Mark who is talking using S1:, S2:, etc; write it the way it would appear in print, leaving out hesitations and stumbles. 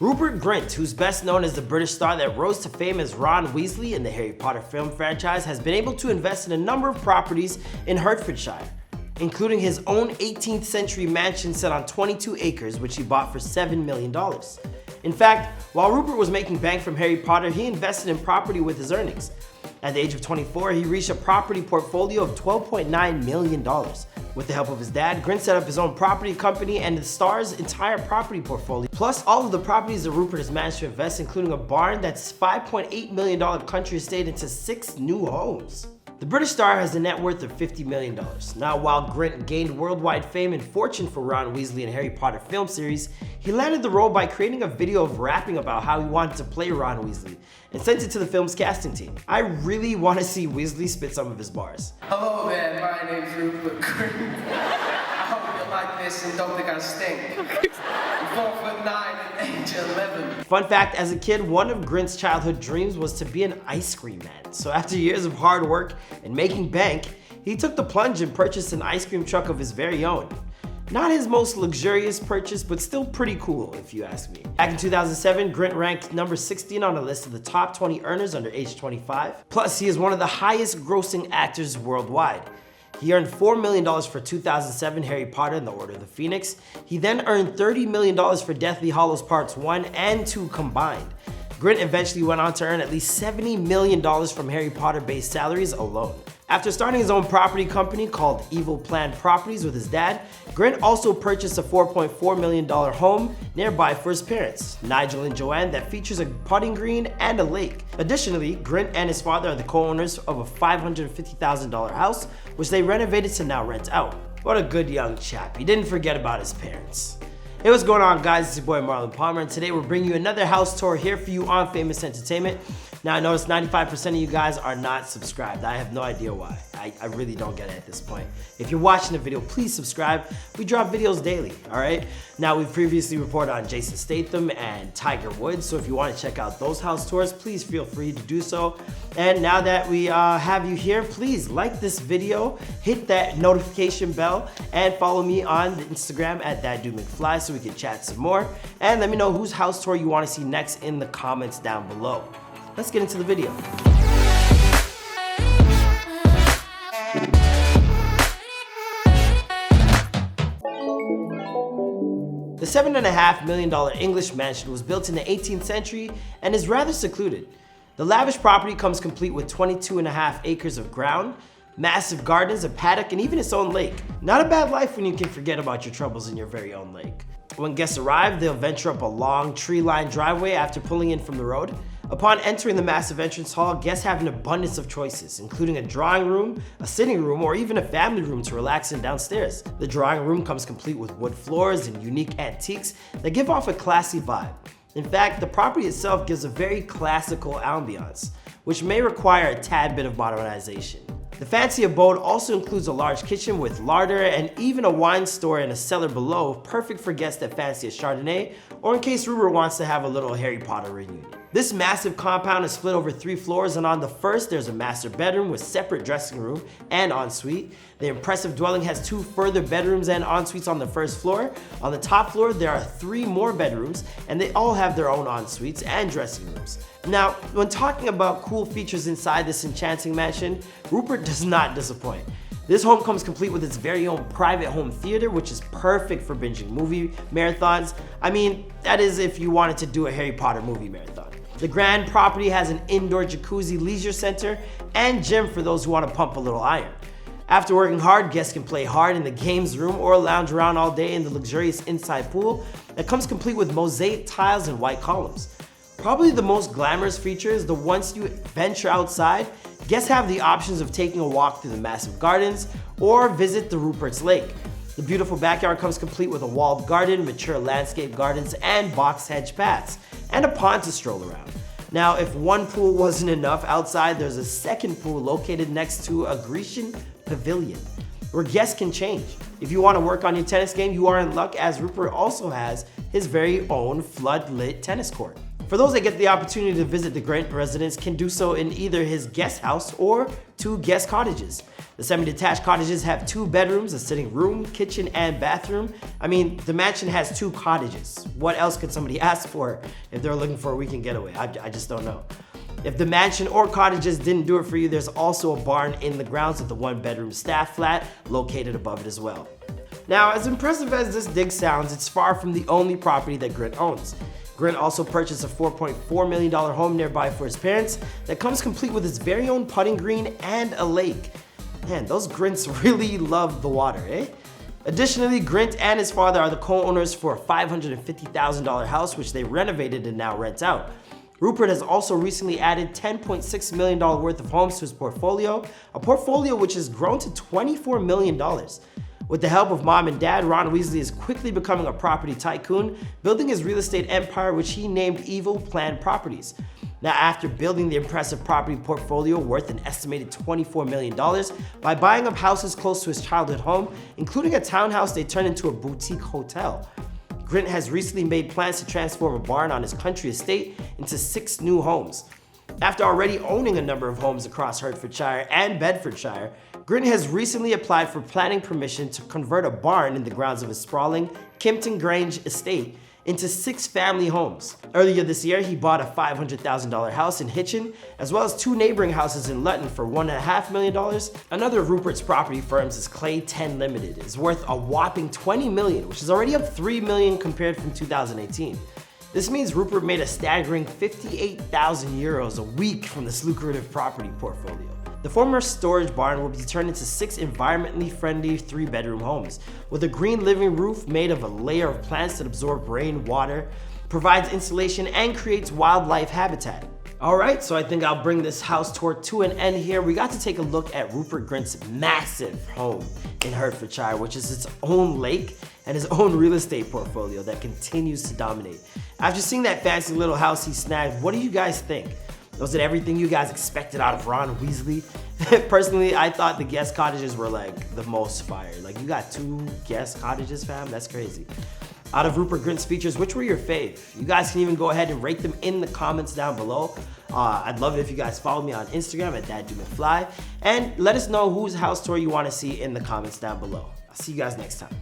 S1: Rupert Grint, who's best known as the British star that rose to fame as Ron Weasley in the Harry Potter film franchise, has been able to invest in a number of properties in Hertfordshire, including his own 18th century mansion set on 22 acres, which he bought for $7 million. In fact, while Rupert was making bank from Harry Potter, he invested in property with his earnings. At the age of 24, he reached a property portfolio of $12.9 million. With the help of his dad, Grint set up his own property company and the star's entire property portfolio, plus all of the properties that Rupert has managed to invest, including a barn that's $5.8 million country estate into 6 new homes. The British star has a net worth of $50 million. Now, while Grint gained worldwide fame and fortune for Ron Weasley and Harry Potter film series, he landed the role by creating a video of rapping about how he wanted to play Ron Weasley and sent it to the film's casting team. I really want to see Weasley spit some of his bars.
S2: Hello there, my name's Rupert Grint. I hope you like this and don't think I stink. I'm 4'9" and age 11.
S1: Fun fact, as a kid, one of Grint's childhood dreams was to be an ice cream man. So after years of hard work and making bank, he took the plunge and purchased an ice cream truck of his very own. Not his most luxurious purchase, but still pretty cool if you ask me. Back in 2007, Grint ranked number 16 on a list of the top 20 earners under age 25. Plus, he is one of the highest grossing actors worldwide. He earned $4 million for 2007 Harry Potter and the Order of the Phoenix. He then earned $30 million for Deathly Hallows Parts 1 and 2 combined. Grint eventually went on to earn at least $70 million from Harry Potter-based salaries alone. After starting his own property company called Evil Plan Properties with his dad, Grint also purchased a $4.4 million home nearby for his parents, Nigel and Joanne, that features a putting green and a lake. Additionally, Grint and his father are the co-owners of a $550,000 house, which they renovated to now rent out. What a good young chap. He didn't forget about his parents. Hey, what's going on, guys? It's your boy Marlon Palmer, and today we're bringing you another house tour here for you on Famous Entertainment. Now, I noticed 95% of you guys are not subscribed. I have no idea why. I really don't get it at this point. If you're watching the video, please subscribe. We drop videos daily, all right? Now, we've previously reported on Jason Statham and Tiger Woods, so if you want to check out those house tours, please feel free to do so. And now that we have you here, please like this video, hit that notification bell, and follow me on Instagram at ThatDudeMcFly so we can chat some more. And let me know whose house tour you want to see next in the comments down below. Let's get into the video. The $7.5 million English mansion was built in the 18th century and is rather secluded. The lavish property comes complete with 22.5 acres of ground, massive gardens, a paddock, and even its own lake. Not a bad life when you can forget about your troubles in your very own lake. When guests arrive, they'll venture up a long, tree-lined driveway after pulling in from the road. Upon entering the massive entrance hall, guests have an abundance of choices, including a drawing room, a sitting room, or even a family room to relax in downstairs. The drawing room comes complete with wood floors and unique antiques that give off a classy vibe. In fact, the property itself gives a very classical ambiance, which may require a tad bit of modernization. The fancy abode also includes a large kitchen with larder and even a wine store and a cellar below, perfect for guests that fancy a Chardonnay or in case Rupert wants to have a little Harry Potter reunion. This massive compound is split over 3 floors, and on the first there's a master bedroom with separate dressing room and ensuite. The impressive dwelling has 2 further bedrooms and ensuites on the first floor. On the top floor there are 3 more bedrooms, and they all have their own ensuites and dressing rooms. Now, when talking about cool features inside this enchanting mansion, Rupert does not disappoint. This home comes complete with its very own private home theater, which is perfect for binging movie marathons. I mean, that is if you wanted to do a Harry Potter movie marathon. The grand property has an indoor jacuzzi leisure center and gym for those who want to pump a little iron. After working hard, guests can play hard in the games room or lounge around all day in the luxurious inside pool that comes complete with mosaic tiles and white columns. Probably the most glamorous feature is that once you venture outside, guests have the options of taking a walk through the massive gardens or visit the Rupert's Lake. The beautiful backyard comes complete with a walled garden, mature landscape gardens, and box hedge paths, and a pond to stroll around. Now, if one pool wasn't enough, outside there's a second pool located next to a Grecian pavilion, where guests can change. If you want to work on your tennis game, you are in luck, as Rupert also has his very own flood-lit tennis court. For those that get the opportunity to visit the Grint residence can do so in either his guest house or 2 guest cottages. The semi-detached cottages have 2 bedrooms, a sitting room, kitchen, and bathroom. I mean, the mansion has 2 cottages. What else could somebody ask for if they're looking for a weekend getaway? I just don't know. If the mansion or cottages didn't do it for you, there's also a barn in the grounds with the 1-bedroom staff flat located above it as well. Now, as impressive as this dig sounds, it's far from the only property that Grint owns. Grint also purchased a $4.4 million home nearby for his parents that comes complete with its very own putting green and a lake. Man, those Grints really love the water, eh? Additionally, Grint and his father are the co-owners for a $550,000 house which they renovated and now rent out. Rupert has also recently added $10.6 million worth of homes to his portfolio, a portfolio which has grown to $24 million. With the help of mom and dad, Ron Weasley is quickly becoming a property tycoon, building his real estate empire which he named Evil Plan Properties. Now, after building the impressive property portfolio worth an estimated $24 million by buying up houses close to his childhood home, including a townhouse they turned into a boutique hotel, Grint has recently made plans to transform a barn on his country estate into 6 new homes. After already owning a number of homes across Hertfordshire and Bedfordshire, Grint has recently applied for planning permission to convert a barn in the grounds of his sprawling Kimpton Grange estate into 6 family homes. Earlier this year, he bought a $500,000 house in Hitchin, as well as 2 neighboring houses in Luton for $1.5 million. Another of Rupert's property firms is Clay 10 Limited. It's worth a whopping $20 million, which is already up $3 million compared from 2018. This means Rupert made a staggering 58,000 euros a week from this lucrative property portfolio. The former storage barn will be turned into 6 environmentally friendly 3-bedroom homes, with a green living roof made of a layer of plants that absorb rain, water, provides insulation, and creates wildlife habitat. Alright, so I think I'll bring this house tour to an end here. We got to take a look at Rupert Grint's massive home in Hertfordshire, which is its own lake and his own real estate portfolio that continues to dominate. After seeing that fancy little house he snagged, what do you guys think? Was it everything you guys expected out of Ron Weasley? Personally, I thought the guest cottages were like the most fire. Like, you got 2 guest cottages, fam? That's crazy. Out of Rupert Grint's features, which were your fave? You guys can even go ahead and rate them in the comments down below. I'd love it if you guys follow me on Instagram at DadDoMcFly, and let us know whose house tour you want to see in the comments down below. I'll see you guys next time.